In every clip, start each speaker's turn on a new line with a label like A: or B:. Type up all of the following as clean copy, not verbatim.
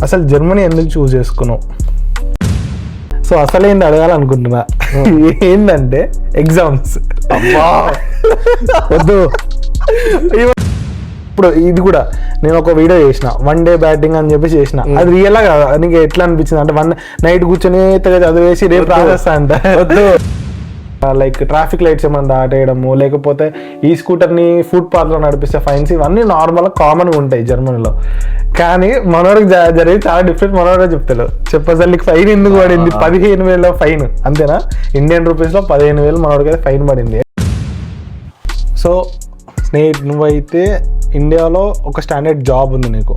A: అసలు జర్మనీ ఎందుకు చూస్ చేసుకున్నావు? సో అసలు ఏంది అడగాలనుకుంటున్నా ఏంటంటే ఎగ్జామ్స్. వద్దు, ఇప్పుడు ఇది కూడా నేను ఒక వీడియో చేసిన, 1 డే బ్యాటింగ్ అని చెప్పి చేసిన. అది రియల్గా కదా? నీకు ఎట్లా అనిపించింది అంటే నైట్ కూర్చొని చదివేసి రేపు రాసేస్తా అంట. వద్దు, లైక్ ట్రాఫిక్ లైట్స్ ఏమైనా దాటేయడము, లేకపోతే ఈ స్కూటర్ని ఫుట్ పాత్లో నడిపిస్తే ఫైన్స్, ఇవన్నీ నార్మల్గా కామన్గా ఉంటాయి జర్మనీలో. కానీ మనోడికి జరిగి చాలా డిఫరెంట్. మనోడే చెప్తాడు, చెప్పసలు నీకు ఫైన్ ఎందుకు పడింది? 15,000 ఫైన్, అంతేనా? ఇండియన్ రూపీస్లో 15,000 మనోడికి అయితే ఫైన్ పడింది. సో స్నేహిత్, నువ్వైతే ఇండియాలో ఒక స్టాండర్డ్ జాబ్ ఉంది నీకు,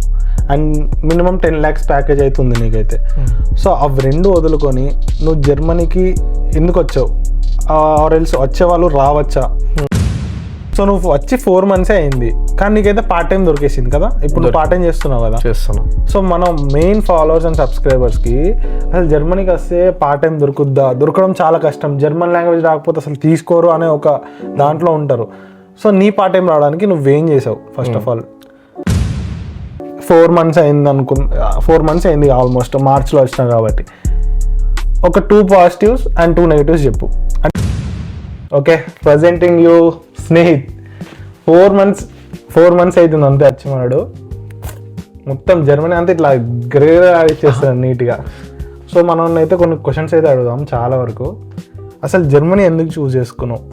A: అండ్ మినిమం 10 lakhs ప్యాకేజ్ అవుతుంది నీకైతే. సో అవి రెండు వదులుకొని నువ్వు జర్మనీకి ఎందుకు వచ్చావు? ఆర్ ఎల్స్ వచ్చేవాళ్ళు రావచ్చా? సో నువ్వు వచ్చి 4 months అయింది, కానీ నీకైతే పార్ట్ టైం దొరికేసింది కదా. ఇప్పుడు నువ్వు పార్ట్ టైం చేస్తున్నావు కదా.
B: చేస్తున్నావు.
A: సో మనం మెయిన్ ఫాలోవర్స్ అండ్ సబ్స్క్రైబర్స్కి అసలు జర్మనీకి వస్తే పార్ట్ టైం దొరకడం చాలా కష్టం, జర్మన్ లాంగ్వేజ్ రాకపోతే అసలు తీసుకోరు అనే ఒక దాంట్లో ఉంటారు. సో నీ పార్ట్ టైం రావడానికి నువ్వేం చేసావు? ఫస్ట్ ఆఫ్ ఆల్ 4 months అయింది 4 months అయింది ఆల్మోస్ట్, మార్చ్లో వచ్చినా కాబట్టి. ఒక 2 positives అండ్ 2 negatives చెప్పు. Okay, presenting you Snehith. 4 months అవుతుంది అంతే వచ్చి మనడు. మొత్తం జర్మనీ అంతా ఇట్లా గ్రేగా ఇచ్చేస్తాడు నీట్గా. సో మనం అయితే కొన్ని క్వశ్చన్స్ అయితే అడుగుదాం చాలా వరకు. అసలు జర్మనీ ఎందుకు చూస్ చేసుకున్నావు?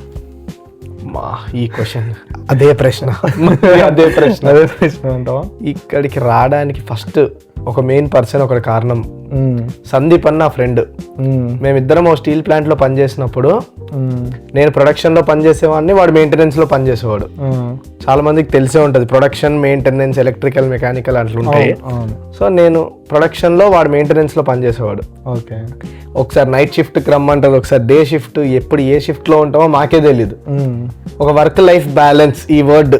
B: ఈ క్వశ్చన్
A: అదే ప్రశ్న అంటావా?
B: ఇక్కడికి రావడానికి ఫస్ట్ ఒక మెయిన్ పర్సన్, ఒక కారణం సందీప్ అన్న ఫ్రెండ్. మేమిద్దరం ఓ స్టీల్ ప్లాంట్ లో పనిచేసినప్పుడు నేను ప్రొడక్షన్ లో పనిచేసేవాడిని, వాడు మెయింటెనెన్స్ లో పనిచేసేవాడు. చాలా మందికి తెలిసే ఉంటది, ప్రొడక్షన్, మెయింటెనెన్స్, ఎలక్ట్రికల్, మెకానికల్ అట్లుంటాయి. సో నేను ప్రొడక్షన్ లో, వాడు మెయింటెనెన్స్ లో పనిచేసేవాడు.
A: ఓకే,
B: ఒకసారి నైట్ షిఫ్ట్ కి రమ్మంటారు, ఒకసారి డే షిఫ్ట్. ఎప్పుడు ఏ షిఫ్ట్ లో ఉంటామో మాకే తెలీదు. ఒక వర్క్ లైఫ్ బ్యాలెన్స్, ఈ వర్డ్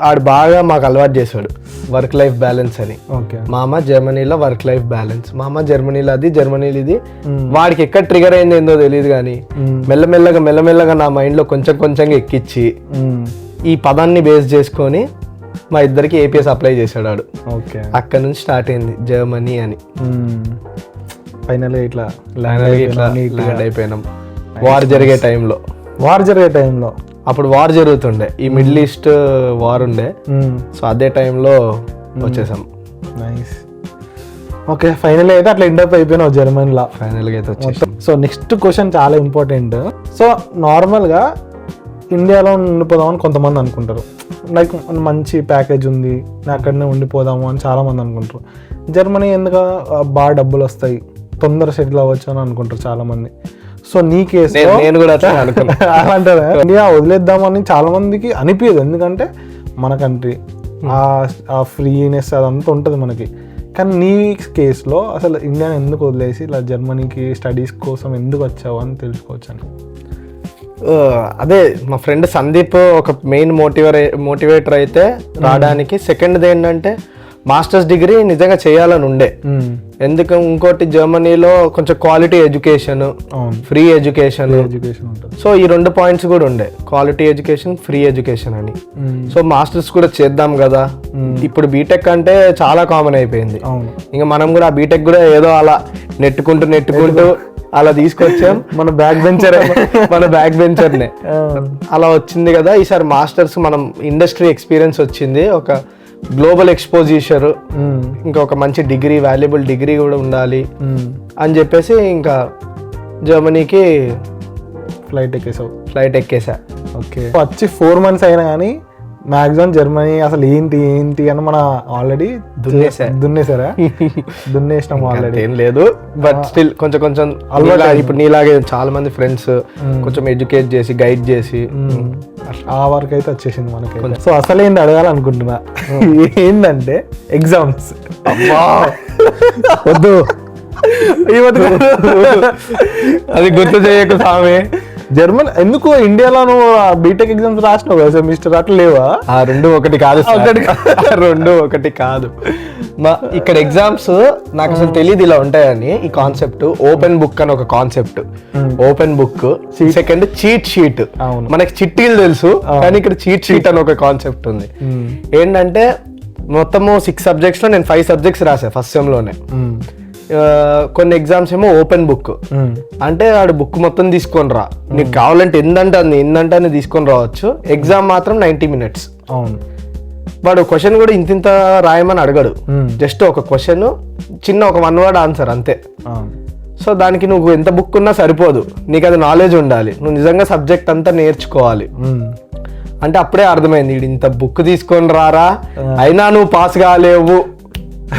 B: ఆడు బాగా మాకు అలవాటు చేశాడు, వర్క్ లైఫ్ బ్యాలెన్స్ అని. మామ జర్మనీలో వర్క్ లైఫ్ బ్యాలెన్స్, మామ జర్మనీలో అది, జర్మనీలో ఇది. వాడికి ఎక్కడ ట్రిగర్ అయింది ఏందో తెలియదు కానీ మెల్లమెల్లగా నా మైండ్ లో కొంచెంగా ఎక్కిచ్చి ఈ పదాన్ని బేస్ చేసుకొని మా ఇద్దరికి ఏపీఎస్ అప్లై చేశాడు వాడు. అక్కడ నుంచి స్టార్ట్ అయింది జర్మనీ అని.
A: ఫైనల్ ఇట్లా
B: ల్యాండ్ అయిపోయినాం. వార్ జరిగే టైంలో అప్పుడు వార్ జరుగుతుండే, ఈ మిడిల్ ఈస్ట్ వార్ ఉండే. సో అదే టైంలో వచ్చేసాం.
A: నైస్. ఓకే, ఫైనల్ అయితే అట్లా ఎండ్ అప్ అయిపోయినావు జర్మనీలో.
B: ఫైనల్గా అయితే వచ్చేసాం.
A: సో నెక్స్ట్ క్వశ్చన్ చాలా ఇంపార్టెంట్. సో నార్మల్గా ఇండియాలో ఉండిపోదామని కొంతమంది అనుకుంటారు, లైక్ మంచి ప్యాకేజ్ ఉంది, అక్కడనే ఉండిపోదాము అని చాలామంది అనుకుంటారు. జర్మనీ ఎందుకు బాగా డబ్బులు వస్తాయి, తొందర సెటిల్ అవ్వచ్చు అని అనుకుంటారు చాలామంది. సో నీ కేసు
B: నేను కూడా
A: అలాంటారా? ఇండియా వదిలేద్దామని చాలా మందికి అనిపించదు, ఎందుకంటే మన కంట్రీ ఆ ఫ్రీనెస్ అదంతా ఉంటుంది మనకి. కానీ నీ కేసులో అసలు ఇండియాని ఎందుకు వదిలేసి ఇలా జర్మనీకి స్టడీస్ కోసం ఎందుకు వచ్చావు అని తెలుసుకోవచ్చు అని.
B: అదే మా ఫ్రెండ్ సందీప్ ఒక మెయిన్ మోటివేటర్ అయితే రావడానికి. సెకండ్ది ఏంటంటే మాస్టర్స్ డిగ్రీ నిజంగా చేయాలని ఉండే. ఎందుకు, ఇంకోటి జర్మనీలో కొంచెం క్వాలిటీ ఎడ్యుకేషన్, ఫ్రీ ఎడ్యుకేషన్
A: ఉంటుంది.
B: సో ఈ 2 points కూడా ఉండే, క్వాలిటీ ఎడ్యుకేషన్, ఫ్రీ ఎడ్యుకేషన్ అని. సో మాస్టర్స్ కూడా చేద్దాం కదా. ఇప్పుడు బీటెక్ అంటే చాలా కామన్ అయిపోయింది. ఇంకా మనం కూడా ఆ బీటెక్ కూడా ఏదో అలా నెట్టుకుంటూ అలా తీసుకొచ్చాం. మన బ్యాక్ బెంచర్నే అలా వచ్చింది కదా. ఈసారి మాస్టర్స్ మనం ఇండస్ట్రీ ఎక్స్పీరియన్స్ వచ్చింది, ఒక గ్లోబల్ ఎక్స్పోజిషన్, ఇంకా ఒక మంచి డిగ్రీ, వాల్యుబుల్ డిగ్రీ కూడా ఉండాలి అని చెప్పేసి ఇంకా జర్మనీకి
A: ఫ్లైట్
B: ఎక్కేసా.
A: ఓకే, వచ్చి 4 months అయినా కానీ మ్యాక్సిమం జర్మనీ అసలు ఏంటి అని మన ఆల్రెడీ దున్నేసినాం ఆల్రెడీ.
B: ఏం లేదు, బట్ స్టిల్ కొంచెం ఇప్పుడు నీలాగే చాలా మంది ఫ్రెండ్స్ కొంచెం ఎడ్యుకేట్ చేసి, గైడ్ చేసి
A: ఆ వరకు అయితే వచ్చేసింది మనకి. సో అసలు ఏంటి అడగాలనుకుంటున్నా ఏంటంటే ఎగ్జామ్స్. వద్దు,
B: అది గుర్తు చేయకు సామి.
A: జర్మన్ ఎందుకు, ఇండియాలో నువ్వు బీటెక్ ఎగ్జామ్స్ రాసినావు కదా సెమిస్టర్, అట్లా లేవా?
B: 2 ఒకటి కాదు, 2 ఒకటి కాదు. ఇక్కడ ఎగ్జామ్స్ నాకు అసలు తెలియదు ఇలా ఉంటాయని. ఈ కాన్సెప్ట్ ఓపెన్ బుక్ అని ఒక concept, open book. Second cheat sheet. మనకి చిట్టీలు తెలుసు, కానీ ఇక్కడ చీట్ షీట్ అని ఒక కాన్సెప్ట్ ఉంది. ఏంటంటే మొత్తము 6 సబ్జెక్ట్స్ లో నేను 5 సబ్జెక్ట్స్ రాసా ఫస్ట్ సెమ్ లోనే. కొన్ని ఎగ్జామ్స్ ఏమో ఓపెన్ బుక్, అంటే వాడు బుక్ మొత్తం తీసుకొని రా, నీకు కావాలంటే ఎందంటే అని తీసుకొని రావచ్చు. ఎగ్జామ్ మాత్రం 90 minutes.
A: అవును.
B: వాడు క్వశ్చన్ కూడా ఇంత రాయమని అడగడు, జస్ట్ ఒక క్వశ్చన్ చిన్న ఒక 1 word ఆన్సర్ అంతే. సో దానికి నువ్వు ఎంత బుక్ ఉన్నా సరిపోదు, నీకు అది నాలెడ్జ్ ఉండాలి, నువ్వు నిజంగా సబ్జెక్ట్ అంతా నేర్చుకోవాలి. అంటే అప్పుడే అర్థమైంది వీడు ఇంత బుక్ తీసుకొని రారా అయినా నువ్వు పాస్ కాలేవు,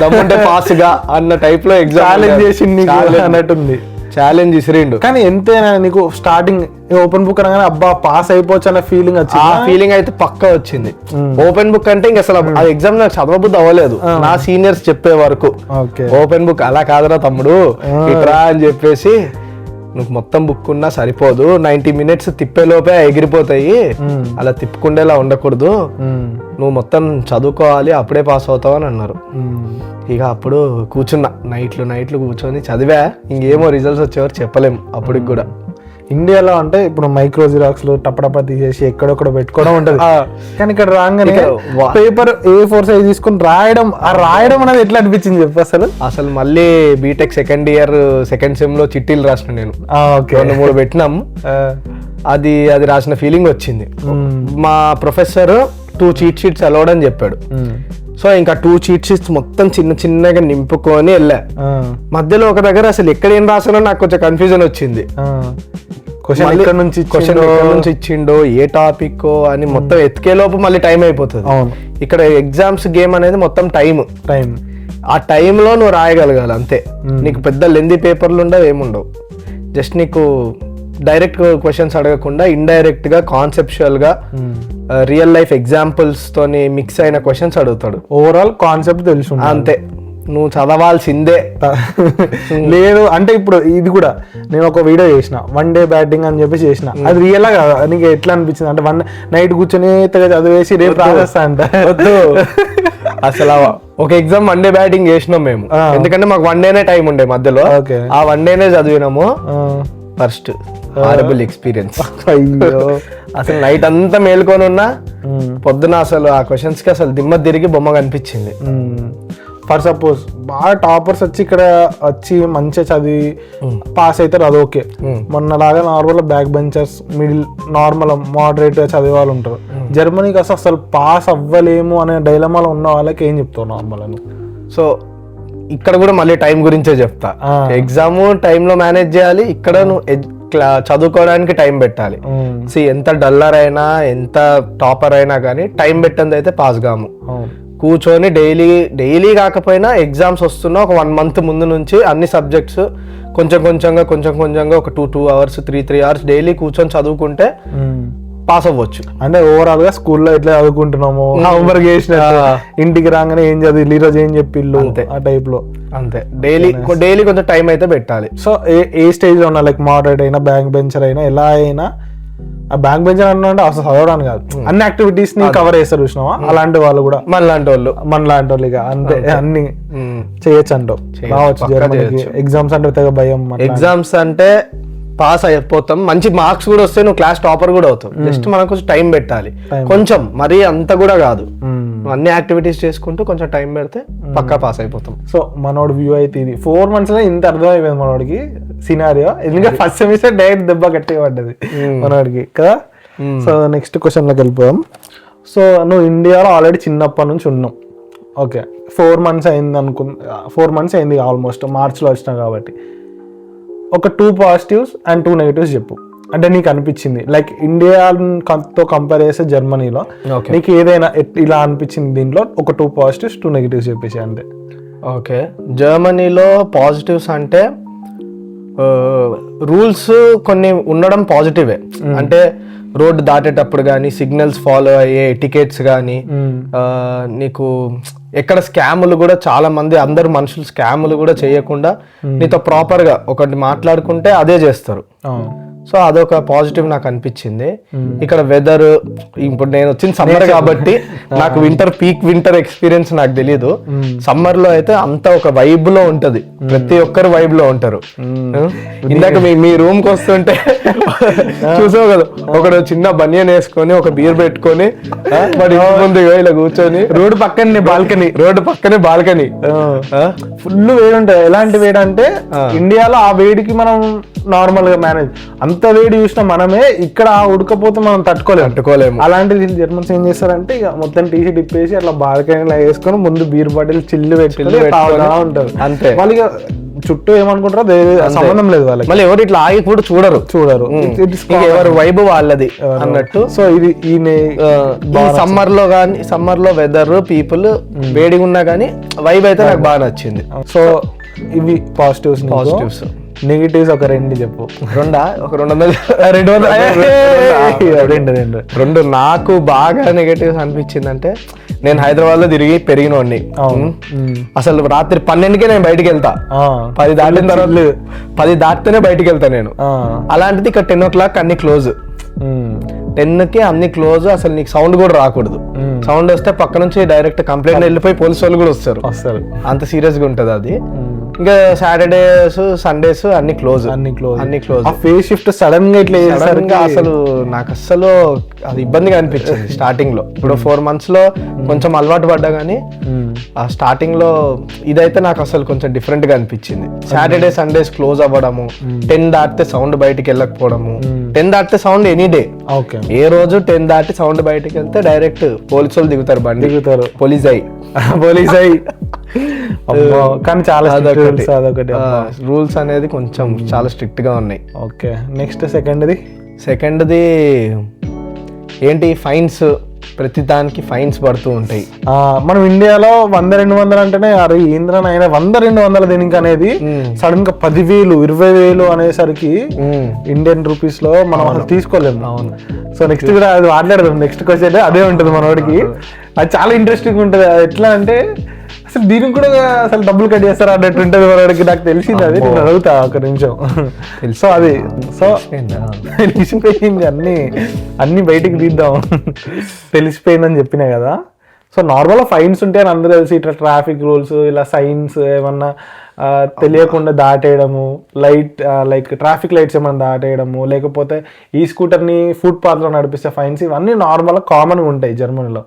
B: దమ్ముంటే పాస్ గా అన్న టైప్ లో ఎగ్జామ్
A: అన్నట్టుంది.
B: ఛాలెంజ్ ఇసిరిండు.
A: కానీ ఎంతైనా నీకు స్టార్టింగ్ ఓపెన్ బుక్ అనగానే అబ్బా పాస్ అయిపోవచ్చు అన్న ఫీలింగ్ వచ్చింది.
B: ఆ ఫీలింగ్ అయితే పక్కా వచ్చింది. ఓపెన్ బుక్ అంటే ఇంకా అసలు ఆ ఎగ్జామ్ నాకు చదవబుద్ధి అవ్వలేదు నా సీనియర్స్ చెప్పే వరకు. ఓపెన్ బుక్ అలా కాదురా తమ్ముడు ఇట్రా అని చెప్పేసి, నువ్వు మొత్తం బుక్ ఉన్నా సరిపోదు, 90 minutes తిప్పేలోపే ఎగిరిపోతాయి, అలా తిప్పుకుండేలా ఉండకూడదు, నువ్వు మొత్తం చదువుకోవాలి అప్పుడే పాస్ అవుతావు అని అన్నారు. ఇక అప్పుడు కూర్చున్నా నైట్లు కూర్చొని చదివా. ఇంకేమో రిజల్ట్స్ వచ్చేవారు చెప్పలేము అప్పటికి కూడా.
A: ఇండియాలో అంటే ఇప్పుడు మైక్రో జిరాక్స్ లో టపటప తీసేసి ఎక్కడొక్కడ పెట్టుకోవడం ఉంటది, కానీ ఇక్కడ రాగానే పేపర్ A4 size తీసుకుని రాయడం అనేది ఎట్లా అనిపించింది చెప్పు
B: అసలు మళ్ళీ BTech second year second sem లో చిట్టీలు రాసిన నేను 2-3 పెట్టినాం. అది రాసిన ఫీలింగ్ వచ్చింది. మా ప్రొఫెసర్ 2 చీట్ షీట్స్ అలౌడ్ అని చెప్పాడు. సో ఇంకా 2 చీట్ షీట్స్ మొత్తం చిన్నగా నింపుకొని వెళ్ళా. మధ్యలో ఒక దగ్గర అసలు ఎక్కడ ఏం రాసానో నాకు కొంచెం కన్ఫ్యూజన్ వచ్చింది. క్వశ్చన్ ఎక్కడ నుంచి ఇచ్చిండో ఏ టాపిక్ అని మొత్తం ఎత్తుకేలోపు మళ్ళీ టైం అయిపోతుంది. ఇక్కడ ఎగ్జామ్స్ గేమ్ అనేది మొత్తం టైం ఆ టైంలో నువ్వు రాయగలగాలి అంతే. నీకు పెద్ద లెందీ పేపర్లు ఉండవు ఏముండవు, జస్ట్ నీకు డైరెక్ట్ క్వశ్చన్స్ అడగకుండా ఇండైరెక్ట్ గా కాన్సెప్చువల్ గా రియల్ లైఫ్ ఎగ్జాంపుల్స్ తోని మిక్స్ అయిన క్వశ్చన్స్ అడుగుతాడు.
A: ఓవరాల్ కాన్సెప్ట్ తెలుసు
B: అంతే, నువ్వు చదవాల్సిందే.
A: లేదు అంటే ఇప్పుడు ఇది కూడా నేను ఒక వీడియో చేసిన 1 day బ్యాటింగ్ అని చెప్పి చేసిన, అది రియల్ గా నీకు ఎట్లా అనిపించింది అంటే నైట్ కూర్చొని చదివేసి రేపు రాసేస్తా అంట.
B: అసలు ఒక ఎగ్జామ్ 1 day బ్యాటింగ్ చేసినాం మేము, ఎందుకంటే మాకు 1 day టైం ఉండే మధ్యలో. ఆ 1 day చదివినాము. First horrible experience. అసలు నైట్ అంతా మేల్కొని ఉన్నా, పొద్దున అసలు ఆ క్వశ్చన్స్ కి అసలు దిమ్మ తిరిగి బొమ్మ కనిపించింది.
A: ఫర్ సపోజ్ బాగా టాపర్స్ వచ్చి మంచిగా చదివి పాస్ అవుతారు, అది ఓకే. మొన్నలాగా normal back benchers middle normal moderate గా చదివే వాళ్ళు ఉంటారు. జర్మనీకి అసలు పాస్ అవ్వలేము అనే డైలమాలో ఉన్న వాళ్ళకి ఏం చెప్తావు నార్మల్ అని?
B: సో ఇక్కడ కూడా మళ్ళీ టైం గురించే చెప్తా. ఎగ్జామ్ టైంలో మేనేజ్ చేయాలి, ఇక్కడ నువ్వు చదువుకోవడానికి టైం పెట్టాలి. ఎంత డల్లర్ అయినా ఎంత టాపర్ అయినా కానీ టైం పెట్టంది అయితే పాస్ కాము. కూర్చొని డైలీ కాకపోయినా ఎగ్జామ్స్ వస్తున్నా ఒక 1 month ముందు నుంచి అన్ని సబ్జెక్ట్స్ కొంచెం కొంచెంగా ఒక 2 hours 3 hours డైలీ కూర్చొని చదువుకుంటే పాస్ అవ్వచ్చు.
A: అంటే ఓవరాల్ గా స్కూల్లో ఎట్లా చదువుకుంటున్నాము, హోంవర్క్ చేసిన ఇంటికి రాగానే ఏం చదివి ఈ రోజు ఏం చెప్పిళ్ళు ఆ టైప్ లో
B: అంతే. డైలీ కొంచెం టైం అయితే పెట్టాలి.
A: సో ఏ స్టేజ్ లో ఉన్నా లైక్ మోడరేట్ అయినా బ్యాంక్ బెంచర్ అయినా ఎలా అయినా, ఆ బ్యాంక్ బెంచర్ అంటే అసలు చదవడానికి కాదు అన్ని యాక్టివిటీస్ ని కవర్ చేస్తారు చూసినావా, అలాంటి వాళ్ళు కూడా మనలాంటి వాళ్ళు ఇక అంతే అన్ని చేయొచ్చు అంటావు. రావచ్చు ఎగ్జామ్స్ అంటే తెగ భయం.
B: ఎగ్జామ్స్ అంటే పాస్ అయిపోతాం, మంచి మార్క్స్ కూడా వస్తే నువ్వు క్లాస్ టాపర్ కూడా అవుతావు. జస్ట్ మనం కొంచెం టైం పెట్టాలి, కొంచెం మరీ అంత కూడా కాదు. అన్ని యాక్టివిటీస్ చేసుకుంటూ కొంచెం టైం పెడితే పక్కా పాస్ అయిపోతాం.
A: సో మనోడు వ్యూ అయితే ఇది 4 months లో ఇంత అర్థం అయిపోయింది మనోడికి సినారియో, ఎందుకంటే ఫస్ట్ సెమిస్టర్ డైరెక్ట్ దెబ్బ గట్టిగా పడ్డది మనోడికి కదా. సో నెక్స్ట్ క్వశ్చన్ లోకి వెళ్ళిపోయాం. సో నువ్వు ఇండియాలో ఆల్రెడీ చిన్నప్పటి నుంచి ఉన్నావు, ఓకే. 4 months అయింది 4 months అయింది ఆల్మోస్ట్, మార్చ్లో వచ్చినావు కాబట్టి. ఒక 2 positives and 2 negatives చెప్పు. అంటే నీకు అనిపించింది లైక్ ఇండియాతో కంపేర్ చేస్తే జర్మనీలో నీకు ఏదైనా ఇలా అనిపించింది, దీంట్లో ఒక 2 positives 2 negatives చెప్పేసి అంతే.
B: ఓకే, జర్మనీలో పాజిటివ్స్ అంటే రూల్స్ కొన్ని ఉండడం పాజిటివే. అంటే రోడ్డు దాటేటప్పుడు కానీ సిగ్నల్స్ ఫాలో అయ్యే టికెట్స్ కానీ, నీకు ఎక్కడ స్కాములు కూడా చాలా మంది అందరు మనుషులు స్కాములు కూడా చేయకుండా నీతో ప్రాపర్ గా ఒకటి మాట్లాడుకుంటే అదే చేస్తారు. సో అదొక పాజిటివ్ నాకు అనిపించింది. ఇక్కడ వెదర్, ఇప్పుడు నేను వచ్చిన సమ్మర్ కాబట్టి నాకు పీక్ వింటర్ ఎక్స్పీరియన్స్ నాకు తెలియదు. సమ్మర్ లో అయితే అంతా ఒక వైబ్ లో ఉంటది, ప్రతి ఒక్కరు వైబ్ లో ఉంటారు. ఇందాక మీ రూమ్ కి వస్తుంటే చూసావు కదా, ఒకడు చిన్న బనియన్ వేసుకొని ఒక బీర్ పెట్టుకొని మరి ముందు ఇలా కూర్చొని
A: రోడ్డు పక్కనే బాల్కనీ ఫుల్ వేడి ఉంటుంది. ఎలాంటి వేడి అంటే ఇండియాలో ఆ వేడికి మనం నార్మల్ గా మేనేజ్, అంత వేడి చూసినా మనమే, ఇక్కడ ఉడకపోతే మనం తట్టుకోలేము. అలాంటిది జర్మన్స్ ఏం చేస్తారంటే ఇక మొత్తం టీషర్ట్ ఇప్పేసి అట్లా బాల్కనీలో వేసుకొని ముందు బీర్ బాటిల్ చిల్లు పెట్టుకొని తాగుతా ఉంటారు. అంతే, వాళ్ళకి చుట్టూ ఏమనుకుంటారో సంబంధం లేదు వాళ్ళకి.
B: మళ్ళీ ఎవరు ఇట్లా ఆగి కూడా చూడరు, ఎవరు వైబ్ వాళ్ళది అన్నట్టు.
A: సో ఇది
B: సమ్మర్ లో వెదర్ పీపుల్ వేడిగా ఉన్నా కానీ వైబ్ అయితే నాకు బాగా నచ్చింది.
A: సో ఇవి పాజిటివ్స్. నెగిటివ్స్ ఒక రెండు చెప్పు.
B: రెండు నాకు బాగా నెగటివ్స్ అనిపించింది అంటే, నేను హైదరాబాద్ లో తిరిగి పెరిగినోడిని. అసలు రాత్రి 12కే నేను బయటికి వెళ్తా, 10 దాటిన తర్వాత 10 దాటితేనే బయటికి వెళ్తా నేను. అలాంటిది ఇక్కడ 10 o'clock అన్ని క్లోజ్, 10కి అన్ని క్లోజ్. అసలు నీకు సౌండ్ కూడా రాకూడదు. సౌండ్ వస్తే పక్క నుంచి డైరెక్ట్ కంప్లైంట్ వెళ్ళిపోయి పోలీసు వాళ్ళు కూడా వస్తారు. అంత సీరియస్ గా ఉంటది అది. ఇంకా సాటర్డేస్ సండేస్ అన్ని క్లోజ్.
A: ఫేస్ షిఫ్ట్ సడన్ గా ఇట్లా
B: అసలు నాకు అసలు అది ఇబ్బందిగా అనిపించింది స్టార్టింగ్ లో. ఇప్పుడు 4 months లో కొంచెం అలవాటు పడ్డా గానీ ఆ స్టార్టింగ్ లో ఇదైతే నాకు అసలు కొంచెం డిఫరెంట్ గా అనిపించింది. సాటర్డే సండేస్ క్లోజ్ అవ్వడము, 10 దాటితే సౌండ్ బయటికి వెళ్ళకపోవడము. 10 దాటితే సౌండ్ ఎనీ డే, ఏ రోజు 10 దాటి సౌండ్ బయటికి వెళ్తే డైరెక్ట్ పోలీసు వాళ్ళు దిగుతారు. పోలీస్ అయి
A: కానీ చాలా
B: రూల్స్ అనేది కొంచెం చాలా స్ట్రిక్ట్ గా ఉన్నాయి.
A: ఓకే, నెక్స్ట్ సెకండ్ది
B: ఏంటి, ఫైన్స్. ప్రతి దానికి ఫైన్స్ పడుతూ ఉంటాయి.
A: మనం ఇండియాలో 100-200 అంటేనే అరే ఏంద్రనైనా 100-200 దీనికి అనేది సడన్ గా 10,000 20,000 అనేసరికి ఇండియన్ రూపీస్ లో మనం అసలు తీసుకోలేము.
B: అవును.
A: సో నెక్స్ట్ కూడా అది మాట్లాడదాం. నెక్స్ట్ క్వశ్చన్ అదే ఉంటుంది మనోడికి. అది చాలా ఇంట్రెస్టింగ్ ఉంటుంది. ఎట్లా అంటే అసలు దీనికి కూడా అసలు డబ్బులు కట్ చేస్తారా అన్నట్టు ఉంటుంది మనోడికి. నాకు తెలిసింది అది, నేను అడుగుతా ఒక నిమిషం. సో అది తెలిసిపోయింది, అన్ని బయటికి తీద్దాం. తెలిసిపోయిందని చెప్పినా కదా. సో నార్మల్గా ఫైన్స్ ఉంటే అని అందరూ తెలిసి, ఇట్లా ట్రాఫిక్ రూల్స్, ఇలా సైన్స్ ఏమన్నా తెలియకుండా దాటేయడము, లైక్ ట్రాఫిక్ లైట్స్ ఏమన్నా దాటేయడము, లేకపోతే ఈ స్కూటర్ని ఫుట్పాత్లో నడిపిస్తే ఫైన్స్, ఇవన్నీ నార్మల్గా కామన్గా ఉంటాయి జర్మనీలో.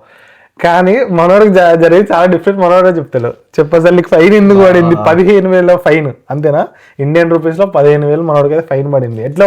A: కానీ మనోడికి జరిగి చాలా డిఫరెంట్. మనోడే చెప్తాడు, చెప్పసలు నీకు ఫైన్ ఎందుకు పడింది? 15,000 ఫైన్, అంతేనా? ఇండియన్ రూపీస్ లో 15,000 మనోడికి అయితే ఫైన్ పడింది. ఎట్లా